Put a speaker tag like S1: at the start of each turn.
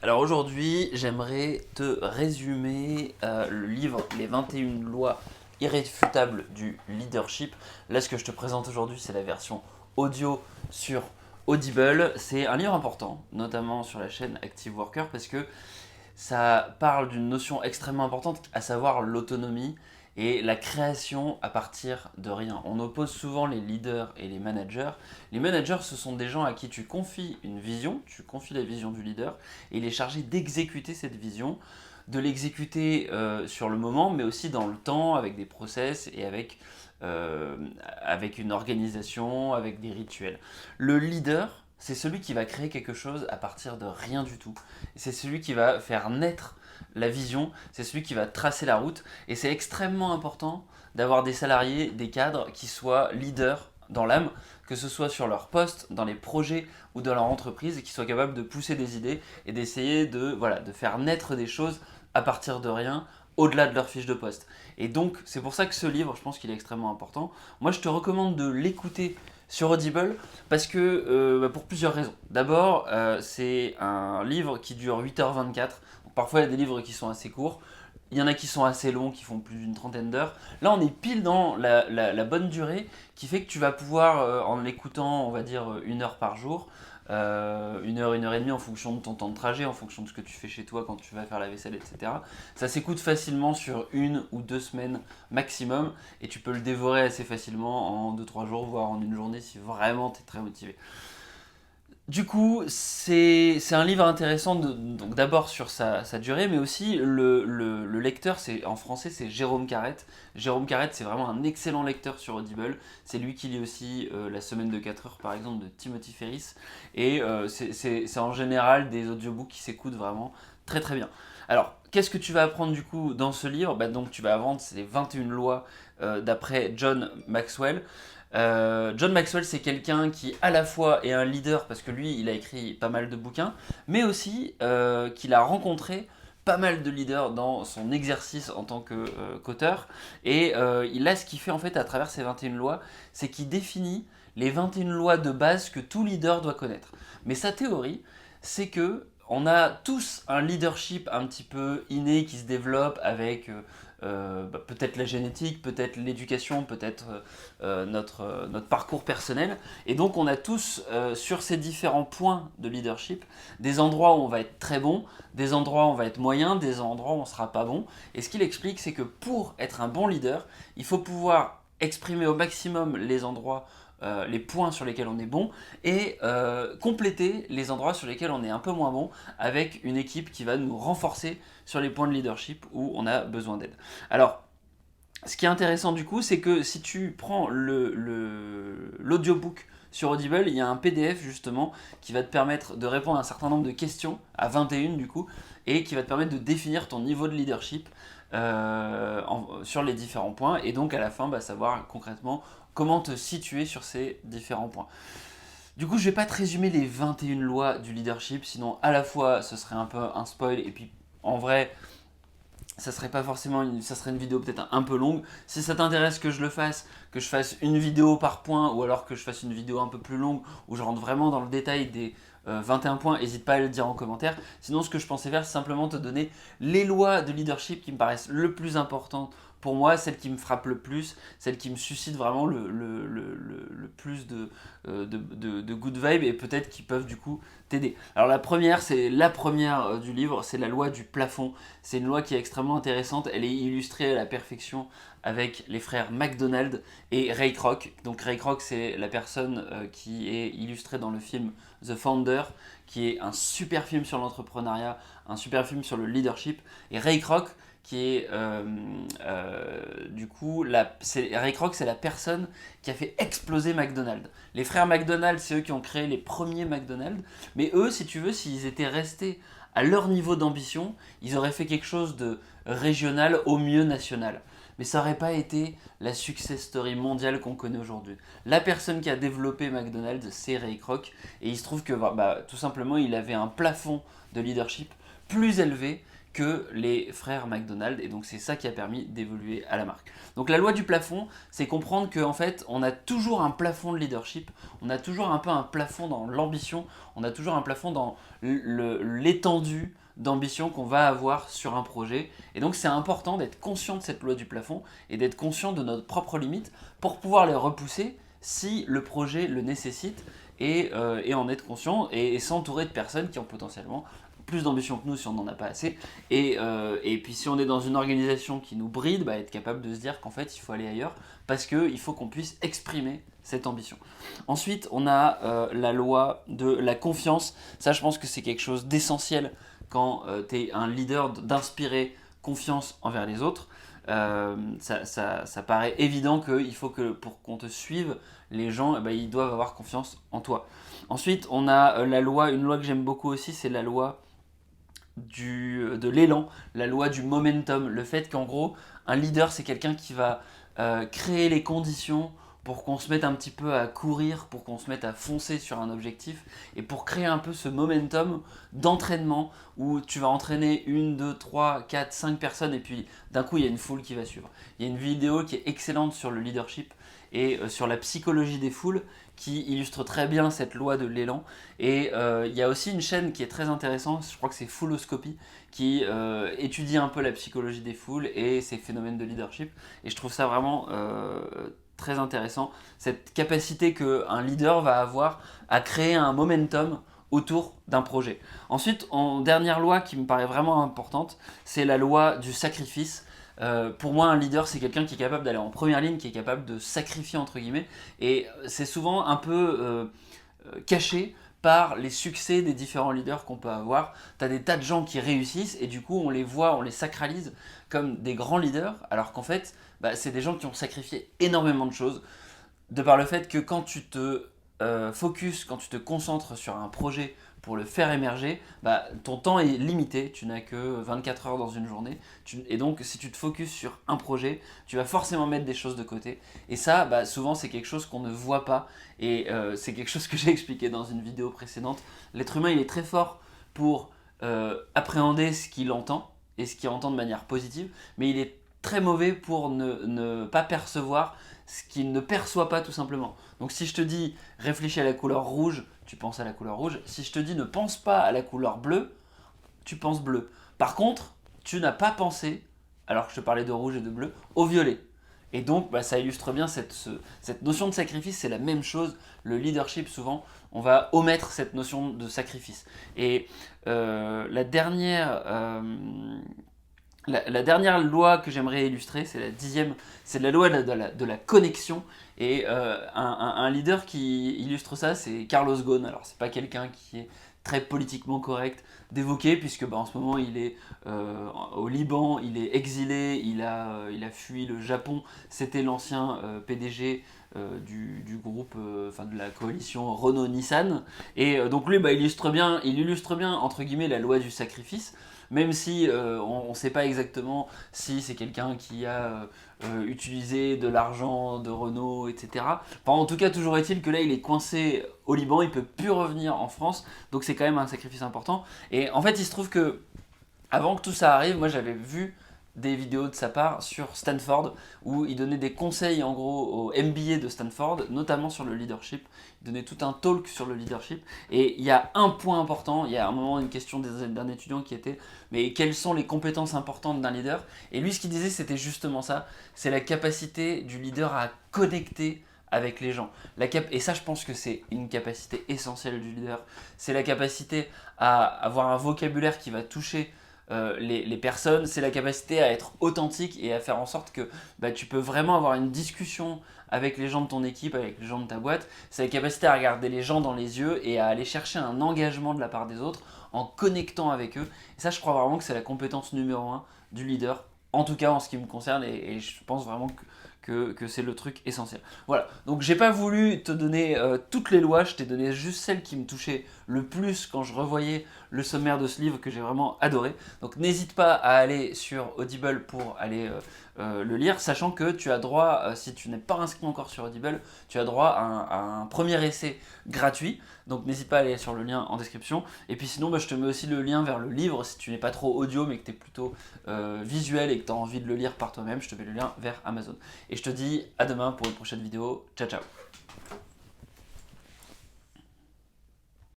S1: Alors aujourd'hui, j'aimerais te résumer le livre Les 21 lois irréfutables du leadership. Là, ce que je te présente aujourd'hui, c'est la version audio sur Audible. C'est un livre important, notamment sur la chaîne Active Worker, parce que ça parle d'une notion extrêmement importante, à savoir l'autonomie et la création à partir de rien. On oppose souvent les leaders et les managers. Les managers, ce sont des gens à qui tu confies une vision, tu confies la vision du leader, et il est chargé d'exécuter cette vision, de l'exécuter sur le moment, mais aussi dans le temps, avec des process et euh, avec une organisation, avec des rituels. Le leader, c'est celui qui va créer quelque chose à partir de rien du tout. C'est celui qui va faire naître la vision, c'est celui qui va tracer la route. Et c'est extrêmement important d'avoir des salariés, des cadres qui soient leaders dans l'âme, que ce soit sur leur poste, dans les projets ou dans leur entreprise, et qui soient capables de pousser des idées et d'essayer de faire naître des choses à partir de rien, au-delà de leur fiche de poste. Et donc, c'est pour ça que ce livre, je pense qu'il est extrêmement important. Moi, je te recommande de l'écouter sur Audible parce que pour plusieurs raisons. D'abord, c'est un livre qui dure 8h24. Parfois, il y a des livres qui sont assez courts. Il y en a qui sont assez longs, qui font plus d'une trentaine d'heures. Là, on est pile dans la bonne durée qui fait que tu vas pouvoir, en l'écoutant, on va dire, 1 heure par jour, 1 heure et demie en fonction de ton temps de trajet, en fonction de ce que tu fais chez toi quand tu vas faire la vaisselle, etc. Ça s'écoute facilement sur 1 ou 2 semaines maximum et tu peux le dévorer assez facilement en 2-3 jours, voire en une journée si vraiment tu es très motivé. Du coup, c'est un livre intéressant donc d'abord sur sa durée, mais aussi le lecteur, en français, c'est Jérôme Carrette. Jérôme Carrette, c'est vraiment un excellent lecteur sur Audible. C'est lui qui lit aussi La semaine de 4 heures, par exemple, de Timothy Ferris. Et c'est en général des audiobooks qui s'écoutent vraiment très très bien. Alors, qu'est-ce que tu vas apprendre du coup dans ce livre? Donc, tu vas apprendre ces 21 lois d'après John Maxwell. John Maxwell, c'est quelqu'un qui à la fois est un leader parce que lui, il a écrit pas mal de bouquins, mais aussi qu'il a rencontré pas mal de leaders dans son exercice en tant qu'auteur. Et là, ce qu'il fait en fait à travers ces 21 lois, c'est qu'il définit les 21 lois de base que tout leader doit connaître. Mais sa théorie, c'est que on a tous un leadership un petit peu inné qui se développe avec peut-être la génétique, peut-être l'éducation, peut-être notre parcours personnel. Et donc on a tous sur ces différents points de leadership des endroits où on va être très bon, des endroits où on va être moyen, des endroits où on ne sera pas bon. Et ce qu'il explique, c'est que pour être un bon leader, il faut pouvoir exprimer au maximum les endroits les points sur lesquels on est bon et compléter les endroits sur lesquels on est un peu moins bon avec une équipe qui va nous renforcer sur les points de leadership où on a besoin d'aide. Alors, ce qui est intéressant du coup, c'est que si tu prends l'audiobook sur Audible, il y a un PDF justement qui va te permettre de répondre à un certain nombre de questions, à 21 du coup, et qui va te permettre de définir ton niveau de leadership sur les différents points, et donc à la fin, savoir concrètement comment te situer sur ces différents points. Du coup, je vais pas te résumer les 21 lois du leadership, sinon à la fois ce serait un peu un spoil, et puis en vrai, ça serait pas forcément ça serait une vidéo peut-être un peu longue. Si ça t'intéresse que je le fasse, que je fasse une vidéo par point, ou alors que je fasse une vidéo un peu plus longue, où je rentre vraiment dans le détail des 21 points, n'hésite pas à le dire en commentaire. Sinon, ce que je pensais faire, c'est simplement te donner les lois de leadership qui me paraissent le plus importantes pour moi, celles qui me frappent le plus, celles qui me suscitent vraiment le plus de good vibes et peut-être qui peuvent du coup t'aider. Alors la première, c'est la première du livre, c'est la loi du plafond. C'est une loi qui est extrêmement intéressante, elle est illustrée à la perfection avec les frères McDonald et Ray Kroc. Donc Ray Kroc, c'est la personne qui est illustrée dans le film The Founder, qui est un super film sur l'entrepreneuriat, un super film sur le leadership. Et Ray Kroc, qui est du coup Ray Kroc, c'est la personne qui a fait exploser McDonald's. Les frères McDonald, c'est eux qui ont créé les premiers McDonald's, mais eux, si tu veux, s'ils étaient restés à leur niveau d'ambition, ils auraient fait quelque chose de régional, au mieux national. Mais ça n'aurait pas été la success story mondiale qu'on connaît aujourd'hui. La personne qui a développé McDonald's, c'est Ray Kroc, et il se trouve que tout simplement, il avait un plafond de leadership plus élevé que les frères McDonald, et donc c'est ça qui a permis d'évoluer à la marque. Donc la loi du plafond, c'est comprendre qu'en fait, on a toujours un plafond de leadership, on a toujours un peu un plafond dans l'ambition, on a toujours un plafond dans l'étendue d'ambition qu'on va avoir sur un projet. Et donc c'est important d'être conscient de cette loi du plafond et d'être conscient de notre propre limite pour pouvoir les repousser si le projet le nécessite et en être conscient et s'entourer de personnes qui ont potentiellement plus d'ambition que nous si on n'en a pas assez. Et puis si on est dans une organisation qui nous bride, être capable de se dire qu'en fait il faut aller ailleurs parce qu'il faut qu'on puisse exprimer cette ambition. Ensuite, on a la loi de la confiance. Ça, je pense que c'est quelque chose d'essentiel quand tu es un leader, d'inspirer confiance envers les autres. Ça paraît évident qu'il faut que pour qu'on te suive, les gens ils doivent avoir confiance en toi. Ensuite, on a une loi que j'aime beaucoup aussi, c'est la loi de l'élan, la loi du momentum. Le fait qu'en gros, un leader, c'est quelqu'un qui va créer les conditions pour qu'on se mette un petit peu à courir, pour qu'on se mette à foncer sur un objectif, et pour créer un peu ce momentum d'entraînement où tu vas entraîner 1, 2, 3, 4, 5 personnes, et puis d'un coup il y a une foule qui va suivre. Il y a une vidéo qui est excellente sur le leadership et sur la psychologie des foules qui illustre très bien cette loi de l'élan. Et il y a aussi une chaîne qui est très intéressante, je crois que c'est Fouloscopie, qui étudie un peu la psychologie des foules et ces phénomènes de leadership. Et je trouve ça vraiment très intéressant, cette capacité qu'un leader va avoir à créer un momentum autour d'un projet. Ensuite, en dernière loi qui me paraît vraiment importante, c'est la loi du sacrifice. Pour moi, un leader, c'est quelqu'un qui est capable d'aller en première ligne, qui est capable de sacrifier, entre guillemets, et c'est souvent un peu caché par les succès des différents leaders qu'on peut avoir. Tu as des tas de gens qui réussissent, et du coup, on les voit, on les sacralise comme des grands leaders, alors qu'en fait, c'est des gens qui ont sacrifié énormément de choses, de par le fait que quand tu te focus, quand tu te concentres sur un projet pour le faire émerger, ton temps est limité, tu n'as que 24 heures dans une journée, et donc si tu te focuses sur un projet, tu vas forcément mettre des choses de côté, et ça, souvent c'est quelque chose qu'on ne voit pas, et c'est quelque chose que j'ai expliqué dans une vidéo précédente. L'être humain, il est très fort pour appréhender ce qu'il entend, et ce qu'il entend de manière positive, mais il est très mauvais pour ne pas percevoir ce qu'il ne perçoit pas tout simplement. Donc si je te dis réfléchis à la couleur rouge, tu penses à la couleur rouge. Si je te dis ne pense pas à la couleur bleue, tu penses bleu. Par contre, tu n'as pas pensé, alors que je te parlais de rouge et de bleu, au violet. Et donc ça illustre bien cette notion de sacrifice, c'est la même chose. Le leadership, souvent, on va omettre cette notion de sacrifice. Et la dernière loi que j'aimerais illustrer, c'est la 10e, c'est la loi de la connexion. Et un leader qui illustre ça, c'est Carlos Ghosn. Alors, c'est pas quelqu'un qui est très politiquement correct d'évoquer, puisque en ce moment il est au Liban, il est exilé, il a fui le Japon. C'était l'ancien PDG du groupe, de la coalition Renault-Nissan. Et donc lui, il illustre bien, entre guillemets, la loi du sacrifice. Même si on ne sait pas exactement si c'est quelqu'un qui a utilisé de l'argent de Renault, etc. En tout cas, toujours est-il que là, il est coincé au Liban, il ne peut plus revenir en France, donc c'est quand même un sacrifice important. Et en fait, il se trouve que avant que tout ça arrive, moi j'avais vu des vidéos de sa part sur Stanford où il donnait des conseils en gros au MBA de Stanford, notamment sur le leadership. Il donnait tout un talk sur le leadership et il y a un point important, il y a un moment une question d'un étudiant qui était mais quelles sont les compétences importantes d'un leader? Et lui ce qu'il disait c'était justement ça, c'est la capacité du leader à connecter avec les gens. Et ça je pense que c'est une capacité essentielle du leader, c'est la capacité à avoir un vocabulaire qui va toucher les personnes, c'est la capacité à être authentique et à faire en sorte que tu peux vraiment avoir une discussion avec les gens de ton équipe, avec les gens de ta boîte. C'est la capacité à regarder les gens dans les yeux et à aller chercher un engagement de la part des autres en connectant avec eux. Et ça, je crois vraiment que c'est la compétence numéro 1 du leader, en tout cas en ce qui me concerne, et je pense vraiment que c'est le truc essentiel. Voilà, donc j'ai pas voulu te donner toutes les lois, je t'ai donné juste celles qui me touchaient le plus quand je revoyais le sommaire de ce livre que j'ai vraiment adoré. Donc n'hésite pas à aller sur Audible pour aller le lire, sachant que tu as droit, si tu n'es pas inscrit encore sur Audible, tu as droit à un premier essai gratuit. Donc n'hésite pas à aller sur le lien en description. Et puis sinon, je te mets aussi le lien vers le livre si tu n'es pas trop audio mais que tu es plutôt visuel et que tu as envie de le lire par toi-même. Je te mets le lien vers Amazon. Et je te dis à demain pour une prochaine vidéo. Ciao ciao.